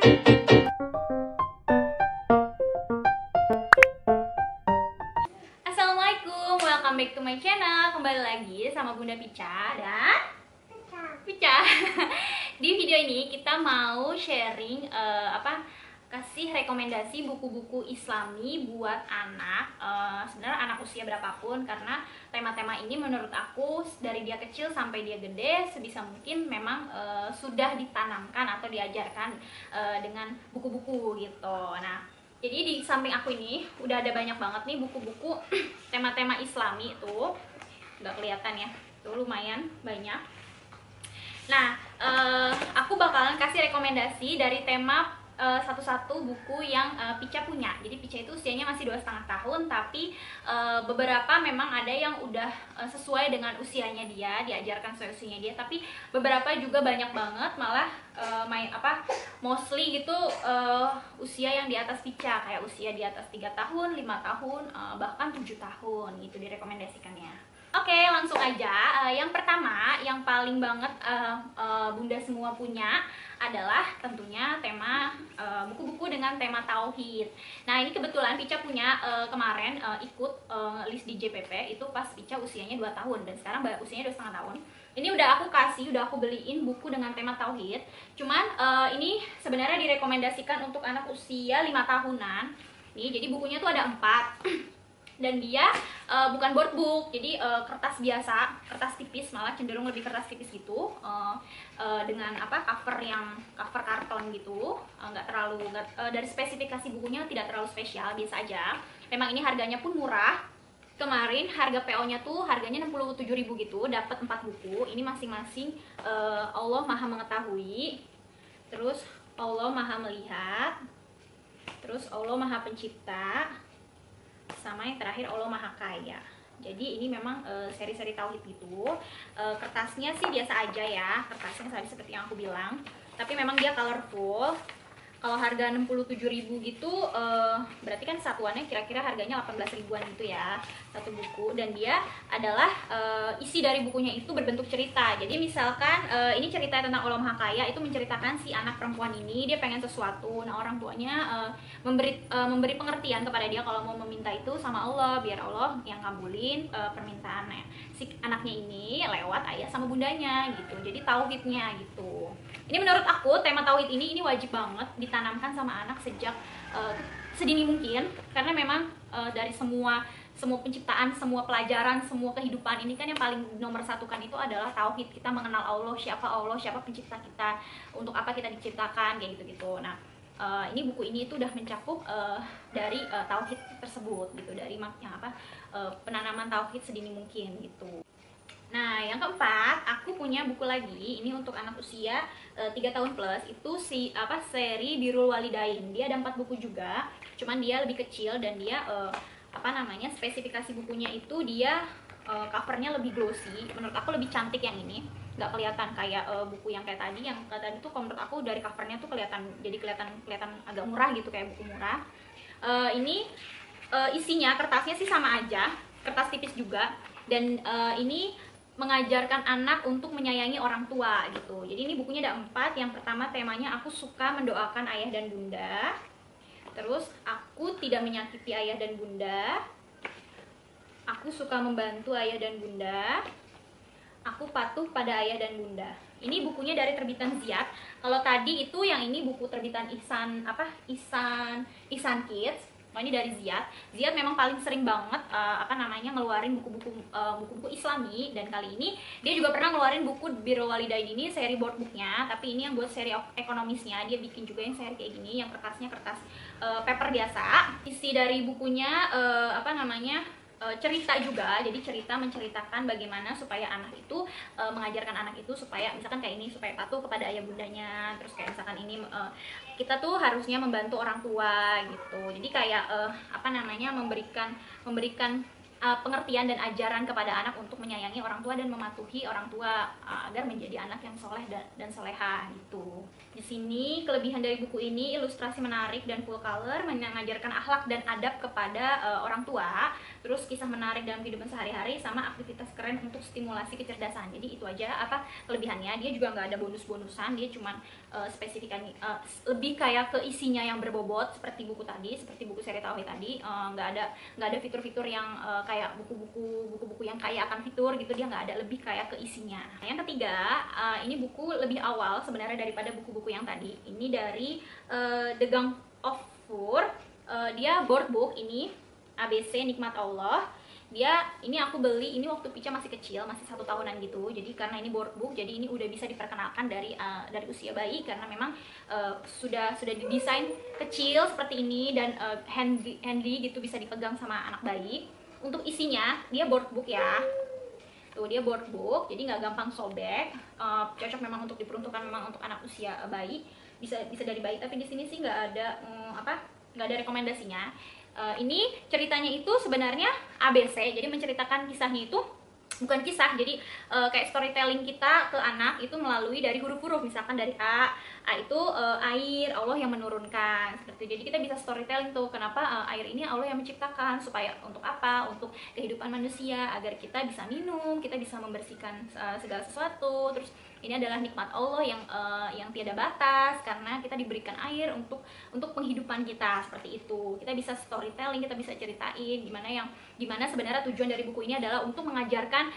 Assalamualaikum, welcome back to my channel. Kembali lagi sama Bunda Pica dan Pica. Di video ini kita mau sharing kasih rekomendasi buku-buku Islami buat anak, sebenarnya anak usia berapapun, karena tema-tema ini menurut aku dari dia kecil sampai dia gede sebisa mungkin memang sudah ditanamkan atau diajarkan dengan buku-buku gitu. Nah, jadi di samping aku ini udah ada banyak banget nih buku-buku tema-tema Islami tuh, nggak kelihatan ya, tuh lumayan banyak. Nah, aku bakalan kasih rekomendasi dari tema satu-satu buku yang Pica punya. Jadi Pica itu usianya masih 2,5 tahun, tapi beberapa memang ada yang udah sesuai dengan usianya dia, diajarkan sesuai usianya dia. Tapi beberapa juga banyak banget malah mostly gitu usia yang di atas Pica, kayak usia di atas 3 tahun, 5 tahun, bahkan 7 tahun gitu direkomendasikannya. Oke, langsung aja. Yang pertama, yang paling banget Bunda semua punya adalah tentunya tema buku-buku dengan tema tauhid. Nah, ini kebetulan Pica punya kemarin ikut list di JPP itu pas Pica usianya 2 tahun dan sekarang usianya 2,5 tahun. Ini udah aku beliin buku dengan tema tauhid. Cuman ini sebenarnya direkomendasikan untuk anak usia 5 tahunan. Nih, jadi bukunya tuh ada 4. Dan dia bukan board book, jadi kertas biasa, kertas tipis, malah cenderung lebih kertas tipis gitu, dengan cover karton gitu, dari spesifikasi bukunya tidak terlalu spesial, biasa aja. Memang ini harganya pun murah. Kemarin harga PO-nya tuh harganya 67.000 gitu, dapat 4 buku. Ini masing-masing Allah Maha Mengetahui, terus Allah Maha Melihat, terus Allah Maha Pencipta, sama yang terakhir Allah Maha Kaya. Jadi ini memang seri-seri tauhid gitu. Kertasnya sih biasa aja ya, kertasnya seperti yang aku bilang, tapi memang dia colorful. Kalau harga 67.000 gitu berarti kan satuannya kira-kira harganya 18 ribuan gitu ya, satu buku. Dan dia adalah isi dari bukunya itu berbentuk cerita. Jadi misalkan ini cerita tentang Allah Maha Kaya, itu menceritakan si anak perempuan ini dia pengen sesuatu. Nah, orang tuanya memberi pengertian kepada dia kalau mau meminta itu sama Allah, biar Allah yang ngabulin permintaannya si anaknya ini lewat ayah sama bundanya gitu. Jadi tauhidnya gitu. Ini menurut aku tema tauhid ini wajib banget ditanamkan sama anak sejak sedini mungkin, karena memang dari semua penciptaan, semua pelajaran, semua kehidupan ini kan yang paling nomor satukan itu adalah tauhid. Kita mengenal Allah, siapa pencipta kita, untuk apa kita diciptakan, kayak gitu-gitu. Nah, ini buku ini itu udah mencakup dari tauhid tersebut gitu, dari penanaman tauhid sedini mungkin gitu. Nah, yang keempat, aku punya buku lagi. Ini untuk anak usia 3 tahun plus. Itu seri Birrul Walidain. Dia ada 4 buku juga. Cuman dia lebih kecil dan dia spesifikasi bukunya itu dia covernya lebih glossy. Menurut aku lebih cantik yang ini. Nggak kelihatan kayak buku yang kayak tadi. Yang kayak tadi tuh menurut aku dari covernya tuh kelihatan agak murah gitu, kayak buku murah. Ini isinya, kertasnya sih sama aja, kertas tipis juga. Dan ini mengajarkan anak untuk menyayangi orang tua gitu. Jadi ini bukunya ada 4. Yang pertama temanya aku suka mendoakan ayah dan bunda. Terus aku tidak menyakiti ayah dan bunda. Aku suka membantu ayah dan bunda. Aku patuh pada ayah dan bunda. Ini bukunya dari terbitan Ziyad. Kalau tadi itu yang ini buku terbitan Ihsan Kids. Oh, ini dari Ziyad. Ziyad memang paling sering banget ngeluarin buku-buku Islami, dan kali ini dia juga pernah ngeluarin buku Birrul Walidain ini seri board booknya, tapi ini yang buat seri ekonomisnya. Dia bikin juga yang seri kayak gini, yang kertasnya kertas paper biasa. Isi dari bukunya cerita juga, jadi menceritakan bagaimana supaya anak itu mengajarkan anak itu supaya misalkan kayak ini, supaya patuh kepada ayah bundanya. Terus kayak misalkan ini kita tuh harusnya membantu orang tua gitu. Jadi kayak memberikan pengertian dan ajaran kepada anak untuk menyayangi orang tua dan mematuhi orang tua agar menjadi anak yang soleh dan soleha gitu. Di sini kelebihan dari buku ini ilustrasi menarik dan full color, mengajarkan akhlak dan adab kepada orang tua, terus kisah menarik dalam kehidupan sehari-hari, sama aktivitas keren untuk stimulasi kecerdasan. Jadi itu aja apa kelebihannya. Dia juga nggak ada bonus-bonusan, dia cuman spesifikan lebih kayak ke isinya yang berbobot seperti buku tadi, seperti buku seri Tauhid tadi. Nggak ada fitur-fitur yang kayak buku-buku yang kaya akan fitur gitu, dia nggak ada, lebih kayak ke isinya. Nah, yang ketiga, ini buku lebih awal sebenarnya daripada buku-buku yang tadi. Ini dari The Gang of Four. Dia board book, ini ABC Nikmat Allah. Ini aku beli ini waktu Pica masih kecil, masih 1 tahunan gitu. Jadi karena ini board book, jadi ini udah bisa diperkenalkan dari usia bayi, karena memang sudah didesain kecil seperti ini dan handy gitu, bisa dipegang sama anak bayi. Untuk isinya dia board book ya. Tuh, dia board book, jadi nggak gampang sobek. Cocok memang untuk diperuntukkan memang untuk anak usia bayi, bisa dari bayi. Tapi di sini sih nggak ada rekomendasinya. Ini ceritanya itu sebenarnya ABC, jadi menceritakan kisahnya itu bukan kisah, jadi kayak storytelling kita ke anak itu melalui dari huruf-huruf. Misalkan dari A itu air, Allah yang menurunkan, seperti itu. Jadi kita bisa storytelling tuh, kenapa air ini Allah yang menciptakan, supaya untuk apa, untuk kehidupan manusia, agar kita bisa minum, kita bisa membersihkan segala sesuatu. Terus ini adalah nikmat Allah yang tiada batas, karena kita diberikan air untuk penghidupan kita, seperti itu. Kita bisa storytelling, kita bisa ceritain gimana sebenarnya tujuan dari buku ini adalah untuk mengajarkan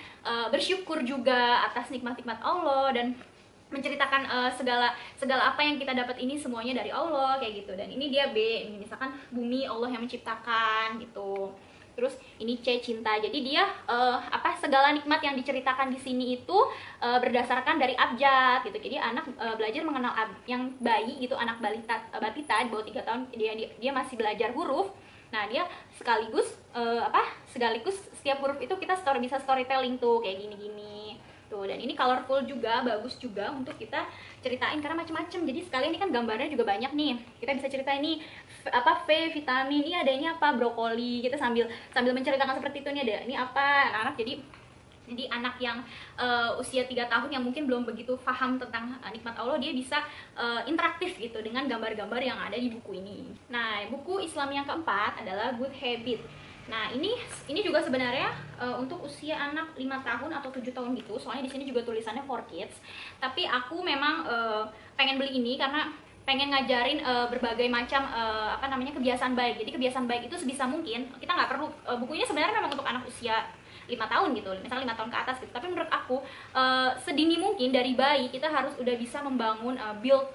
bersyukur juga atas nikmat-nikmat Allah, dan menceritakan segala apa yang kita dapat ini semuanya dari Allah, kayak gitu. Dan ini dia B, misalkan bumi Allah yang menciptakan gitu. Terus ini C, cinta. Jadi dia segala nikmat yang diceritakan di sini itu berdasarkan dari abjad gitu. Jadi anak belajar mengenal yang bayi gitu, anak balita di bawah 3 tahun, dia masih belajar huruf. Nah, dia sekaligus setiap huruf itu kita bisa storytelling tuh, kayak gini-gini tuh. Dan ini colorful juga, bagus juga untuk kita ceritain karena macam-macam. Jadi sekalian ini kan gambarnya juga banyak nih, kita bisa ceritain nih V, vitamin, ini ada ini apa, brokoli, kita sambil menceritakan seperti itu. Nih ada ini apa, anak-anak. Jadi anak yang usia 3 tahun yang mungkin belum begitu paham tentang nikmat Allah, dia bisa interaktif gitu dengan gambar-gambar yang ada di buku ini. Nah, buku Islam yang keempat adalah Good Habit. Nah, ini juga sebenarnya untuk usia anak 5 tahun atau 7 tahun gitu. Soalnya di sini juga tulisannya for kids. Tapi aku memang pengen beli ini karena pengen ngajarin berbagai macam kebiasaan baik. Jadi kebiasaan baik itu sebisa mungkin kita nggak perlu, bukunya sebenarnya memang untuk anak usia 5 tahun gitu, misalnya 5 tahun ke atas gitu. Tapi menurut aku sedini mungkin dari bayi kita harus udah bisa membangun build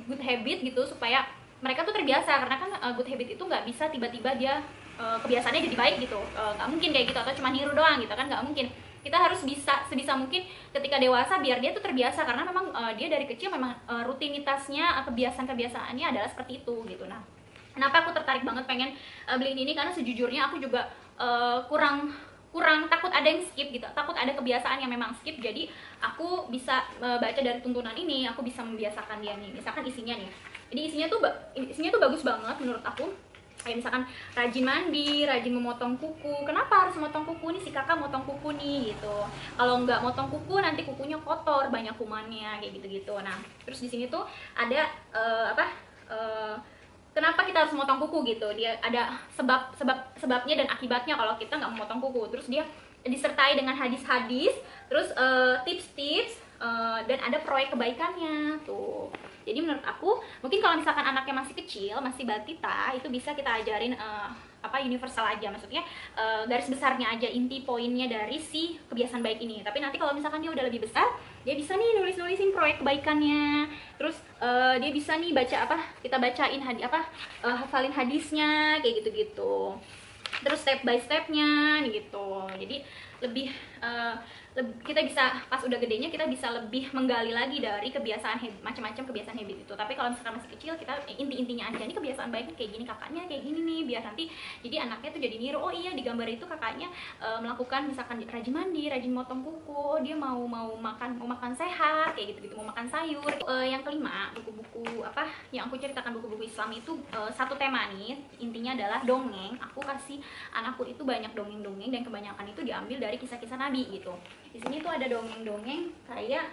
good habit gitu, supaya mereka tuh terbiasa. Karena kan good habit itu nggak bisa tiba-tiba dia kebiasaannya jadi baik gitu, nggak mungkin kayak gitu, atau cuma niru doang gitu kan, nggak mungkin. Kita harus bisa sebisa mungkin ketika dewasa biar dia tuh terbiasa, karena memang dia dari kecil memang rutinitasnya, kebiasaan-kebiasaannya adalah seperti itu gitu. Nah, kenapa aku tertarik banget pengen beliin ini, karena sejujurnya aku juga kurang takut ada yang skip gitu, takut ada kebiasaan yang memang skip. Jadi aku bisa baca dari tuntunan ini, aku bisa membiasakan dia nih. Misalkan isinya nih, jadi isinya tuh bagus banget menurut aku. Kayak misalkan rajin mandi, rajin memotong kuku. Kenapa harus memotong kuku nih, si kakak motong kuku nih gitu. Kalau nggak motong kuku nanti kukunya kotor, banyak kumannya, kayak gitu-gitu. Nah, terus di sini tuh ada kenapa kita harus memotong kuku gitu. Dia ada sebabnya dan akibatnya kalau kita nggak memotong kuku. Terus dia disertai dengan hadis-hadis, terus tips-tips, dan ada proyek kebaikannya tuh. Jadi menurut aku, mungkin kalau misalkan anaknya masih kecil, masih balita, itu bisa kita ajarin universal aja, maksudnya garis besarnya aja, inti poinnya dari si kebiasaan baik ini. Tapi nanti kalau misalkan dia udah lebih besar, dia bisa nih nulisin proyek kebaikannya. Terus dia bisa nih kita bacain hafalin hadisnya, kayak gitu-gitu. Terus step by stepnya gitu. Jadi lebih kita bisa, pas udah gedenya kita bisa lebih menggali lagi dari kebiasaan macam-macam kebiasaan habit itu. Tapi kalau misalkan masih kecil, kita intinya aja, ini kebiasaan baiknya kayak gini, kakaknya kayak gini nih, biar nanti jadi anaknya tuh jadi niru. Oh iya, di gambar itu kakaknya melakukan misalkan rajin mandi, rajin motong kuku, dia mau makan sehat kayak gitu-gitu, mau makan sayur. Yang kelima, buku-buku buku-buku apa yang aku ceritakan, buku-buku Islam itu satu tema nih, intinya adalah dongeng. Aku kasih anakku itu banyak dongeng-dongeng dan kebanyakan itu diambil dari kisah-kisah Nabi gitu. Di sini tuh ada dongeng-dongeng kayak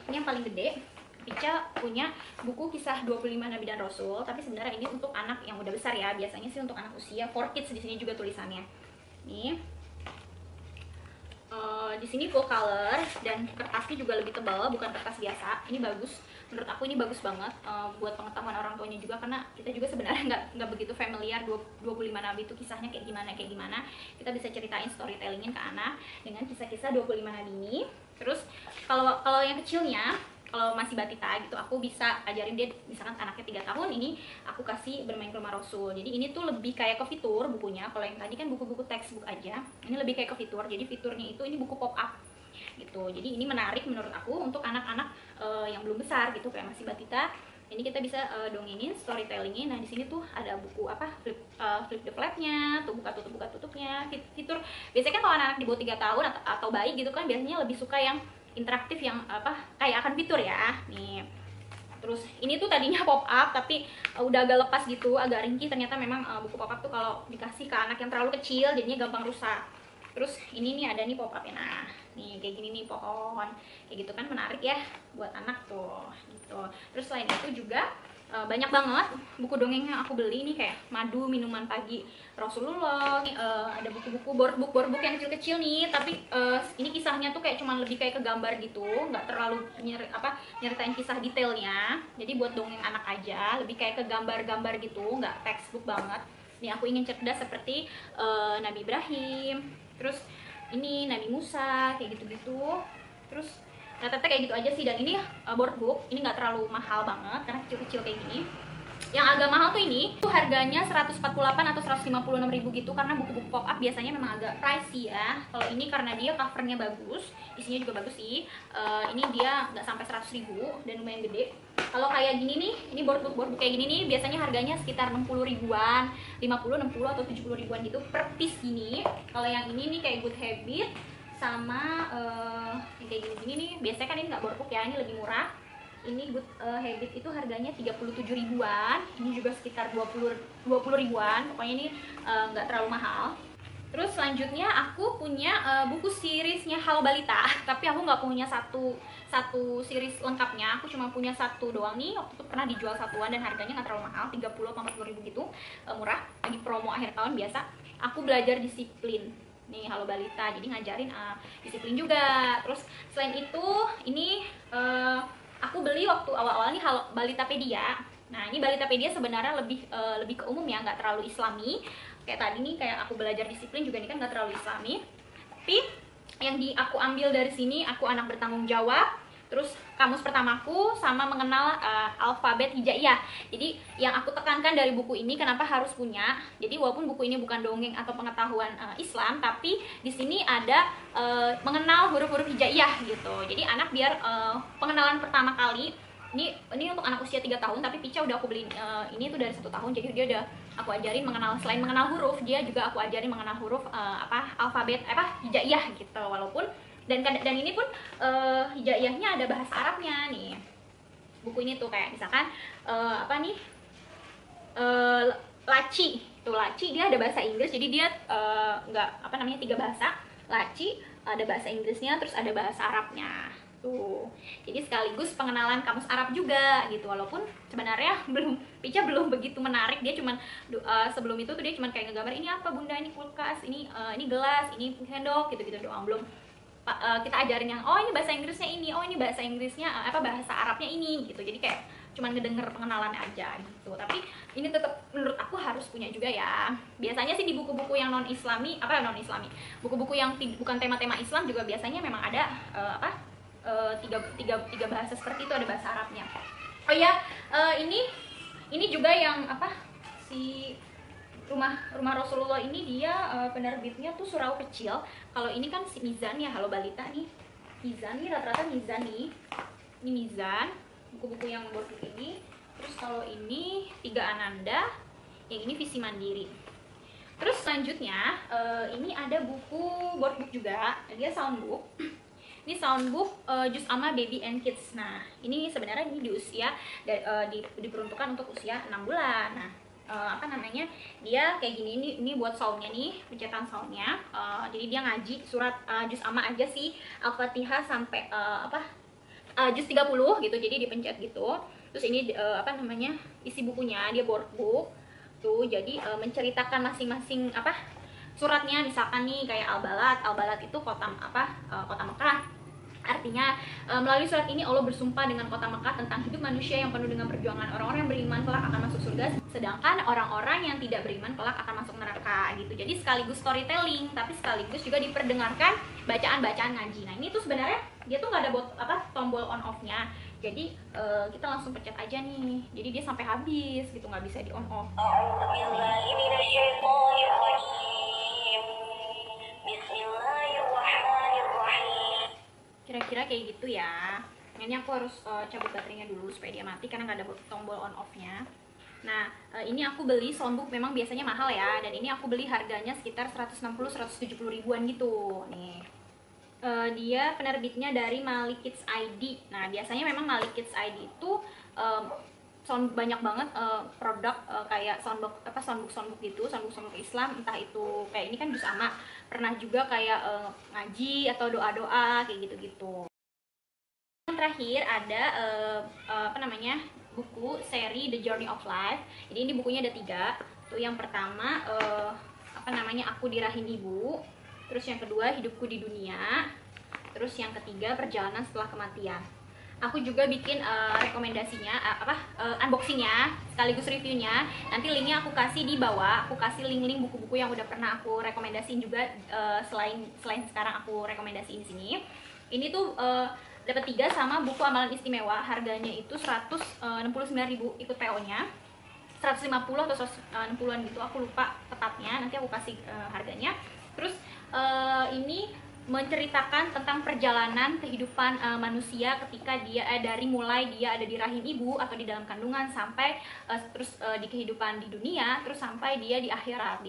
ini yang paling gede. Pica punya buku kisah 25 Nabi dan Rasul, tapi sebenarnya ini untuk anak yang udah besar ya. Biasanya sih untuk anak usia 4 kids, di sini juga tulisannya. Nih. Di sini full color dan kertasnya juga lebih tebal, bukan kertas biasa. Ini bagus, menurut aku ini bagus banget buat pengetahuan orang tuanya juga, karena kita juga sebenarnya nggak begitu familiar 25 Nabi itu kisahnya kayak gimana. Kita bisa ceritain storytellingin ke anak dengan kisah-kisah 25 Nabi ini. Terus kalau yang kecilnya, kalau masih batita gitu, aku bisa ajarin dia, misalkan anaknya 3 tahun, ini aku kasih bermain ke rumah Rasul. Jadi ini tuh lebih kayak ke fitur bukunya. Kalau yang tadi kan buku-buku textbook aja, ini lebih kayak ke fitur. Jadi fiturnya itu ini buku pop up gitu. Jadi ini menarik menurut aku untuk anak-anak yang belum besar gitu, kayak masih batita. Ini kita bisa dongengin, storytellingin. Nah di sini tuh ada buku apa, flip the flapnya, tuh buka tutupnya, fitur. Biasanya kan kalau anak di bawah 3 tahun atau bayi gitu kan, biasanya lebih suka yang interaktif, yang apa, kayak akan fitur ya. Nih, terus ini tuh tadinya pop up tapi udah agak lepas gitu, agak ringkih. Ternyata memang buku pop up tuh kalau dikasih ke anak yang terlalu kecil jadinya gampang rusak. Terus ini nih ada nih pop up ya, nah nih kayak gini nih, pohon kayak gitu kan, menarik ya buat anak tuh gitu. Terus selain itu juga banyak banget buku dongeng yang aku beli nih, kayak Madu Minuman Pagi Rasulullah. Ada buku-buku boardbook yang kecil-kecil nih, tapi ini kisahnya tuh kayak cuman lebih kayak ke gambar gitu, nggak terlalu nyeritain kisah detailnya. Jadi buat dongeng anak aja, lebih kayak ke gambar-gambar gitu, nggak textbook banget. Nih aku ingin cerdas seperti Nabi Ibrahim, terus ini Nabi Musa, kayak gitu-gitu. Terus rata-rata kayak gitu aja sih. Dan ini boardbook, ini nggak terlalu mahal banget karena kecil-kecil kayak gini. Yang agak mahal tuh ini tuh harganya 148 atau 156 ribu gitu, karena buku-buku pop up biasanya memang agak pricey ya. Kalau ini karena dia covernya bagus, isinya juga bagus sih. Ini dia nggak sampai 100 ribu dan lumayan gede. Kalau kayak gini nih, ini boardbook kayak gini nih biasanya harganya sekitar 60 ribuan, 50, 60 atau 70 ribuan gitu per piece gini. Kalau yang ini nih kayak Good Habit sama kayak gini-gini nih, biasanya kan ini nggak boardbook ya, ini lebih murah. Ini Good Habit itu harganya 37 ribuan, ini juga sekitar 20 ribuan, pokoknya ini nggak terlalu mahal. Terus selanjutnya aku punya buku seriesnya Halo Balita, tapi aku nggak punya satu series lengkapnya, aku cuma punya satu doang nih. Waktu itu pernah dijual satuan dan harganya nggak terlalu mahal, 30-40 ribu gitu, murah, lagi promo akhir tahun biasa. Aku belajar disiplin nih Halo Balita, jadi ngajarin disiplin juga. Terus selain itu ini aku beli waktu awal-awal nih Halo Balitapedia. Nah ini Balitapedia sebenarnya lebih ke umum ya, nggak terlalu islami. Kayak tadi nih, kayak aku belajar disiplin juga nih kan nggak terlalu islami. Tapi yang aku ambil dari sini, aku anak bertanggung jawab, terus kamus pertamaku, sama mengenal alfabet hijaiyah. Jadi yang aku tekankan dari buku ini, kenapa harus punya. Jadi walaupun buku ini bukan dongeng atau pengetahuan Islam, tapi di sini ada mengenal huruf-huruf hijaiyah gitu. Jadi anak biar pengenalan pertama kali. Ini untuk anak usia 3 tahun, tapi Pica udah aku beliin ini tuh dari 1 tahun. Jadi dia udah aku ajarin mengenal, selain mengenal huruf, dia juga aku ajarin mengenal huruf alfabet hijaiyah gitu. Walaupun dan ini pun hijaiyahnya ada bahasa Arabnya nih. Buku ini tuh kayak misalkan laci. Tuh laci dia ada bahasa Inggris, jadi dia nggak 3 bahasa. Laci ada bahasa Inggrisnya, terus ada bahasa Arabnya. Tuh. Jadi sekaligus pengenalan kamus Arab juga gitu. Walaupun sebenarnya Pica belum begitu menarik. Dia cuman sebelum itu tuh dia cuman kayak ngegambar, ini apa Bunda, ini kulkas, ini gelas, ini sendok, gitu-gitu doang. Belum kita ajarin yang ini bahasa Inggrisnya ini, ini bahasa Inggrisnya bahasa Arabnya ini gitu. Jadi kayak cuman ngedenger pengenalan aja gitu. Tapi ini tetap menurut aku harus punya juga ya. Biasanya sih di buku-buku yang non-islami, buku-buku yang bukan tema-tema Islam juga biasanya memang ada tiga bahasa seperti itu, ada bahasa Arabnya. Oh ya, ini juga yang si rumah Rasulullah ini, dia penerbitnya tuh surau kecil. Kalau ini kan si Mizan ya, Halo Balita nih. Mizan nih rata-rata Mizan nih. Ini Mizan, buku-buku yang boardbook ini. Terus kalau ini Tiga Ananda, yang ini Visi Mandiri. Terus selanjutnya ini ada buku boardbook juga, dia soundbook. Ini soundbook Juz Amma Baby and Kids. Nah, ini sebenarnya ini di usia diperuntukkan untuk usia 6 bulan. Nah, apa namanya, dia kayak gini, ini buat soundnya nih, pencetan soundnya. Jadi dia ngaji surat Juz Amma aja sih, Al-Fatihah sampai Juz 30 gitu, jadi dipencet gitu. Terus ini apa namanya, isi bukunya, dia board book tuh, jadi menceritakan masing-masing suratnya. Misalkan nih kayak Al-Balad itu kota kota Mekah. Artinya melalui surat ini Allah bersumpah dengan kota Mekah tentang hidup manusia yang penuh dengan perjuangan. Orang-orang yang beriman kelak akan masuk surga, sedangkan orang-orang yang tidak beriman kelak akan masuk neraka gitu. Jadi sekaligus storytelling, tapi sekaligus juga diperdengarkan bacaan-bacaan ngaji. Nah, ini tuh sebenarnya dia tuh nggak ada tombol on off-nya. Jadi kita langsung pencet aja nih. Jadi dia sampai habis gitu, nggak bisa di on off. Kira-kira kayak gitu ya. Ini aku harus cabut baterainya dulu supaya dia mati karena nggak ada tombol on off-nya. Nah, ini aku beli soundbook, memang biasanya mahal ya, dan ini aku beli harganya sekitar 160-170 ribuan gitu. Nih, dia penerbitnya dari Malik Kids ID. Nah, biasanya memang Malik Kids ID itu banyak banget produk kayak soundbook gitu, soundbook Islam, entah itu kayak ini kan Juz Amma, pernah juga kayak ngaji atau doa-doa kayak gitu-gitu. Yang terakhir ada buku seri The Journey of Life. Jadi ini bukunya ada 3. Tuh, yang pertama Aku di Rahim Ibu. Terus yang kedua Hidupku di Dunia. Terus yang ketiga Perjalanan Setelah Kematian. Aku juga bikin rekomendasinya, unboxingnya sekaligus reviewnya. Nanti linknya aku kasih di bawah. Aku kasih link-link buku-buku yang udah pernah aku rekomendasiin juga, selain sekarang aku rekomendasiin sini. Ini tuh dapat 3 sama buku Amalan Istimewa. Harganya itu 169.000 ikut PO-nya. 150 atau 160-an gitu, aku lupa tepatnya. Nanti aku kasih harganya. Terus ini menceritakan tentang perjalanan kehidupan manusia ketika dia dari mulai dia ada di rahim ibu atau di dalam kandungan sampai terus di kehidupan di dunia, terus sampai dia di akhirat,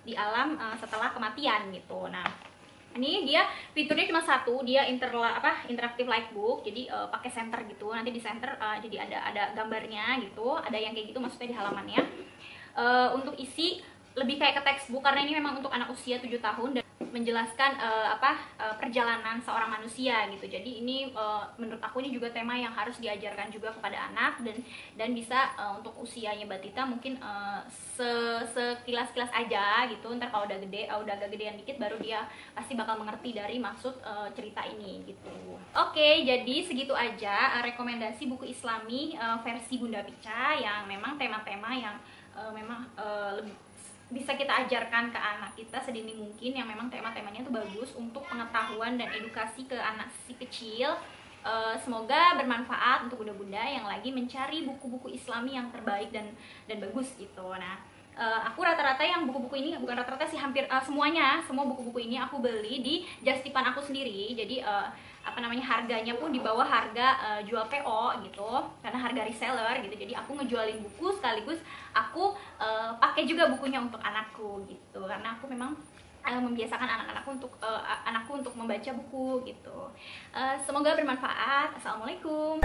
di alam setelah kematian gitu. Nah, ini dia fiturnya cuma satu, dia interaktif like book. Jadi pakai center gitu, nanti di center jadi ada gambarnya gitu, ada yang kayak gitu maksudnya di halamannya. Untuk isi lebih kayak ke textbook karena ini memang untuk anak usia 7 tahun dan menjelaskan perjalanan seorang manusia gitu. Jadi ini menurut aku ini juga tema yang harus diajarkan juga kepada anak, dan bisa untuk usianya Batita mungkin sekilas-kilas aja gitu. Ntar kalau udah agak gedean dikit baru dia pasti bakal mengerti dari maksud cerita ini gitu. Oke, jadi segitu aja rekomendasi buku Islami versi Bunda Pica yang memang tema-tema yang memang lebih bisa kita ajarkan ke anak kita sedini mungkin, yang memang tema-temanya tuh bagus untuk pengetahuan dan edukasi ke anak si kecil. Semoga bermanfaat untuk bunda-bunda yang lagi mencari buku-buku Islami yang terbaik dan bagus gitu. Nah, aku rata-rata yang buku-buku ini, bukan rata-rata sih, hampir semua buku-buku ini aku beli di Justipan aku sendiri. Jadi harganya pun di bawah harga jual PO gitu, karena harga reseller gitu. Jadi aku ngejualin buku sekaligus aku pakai juga bukunya untuk anakku gitu, karena aku memang membiasakan anakku untuk membaca buku gitu. Semoga bermanfaat. Assalamualaikum.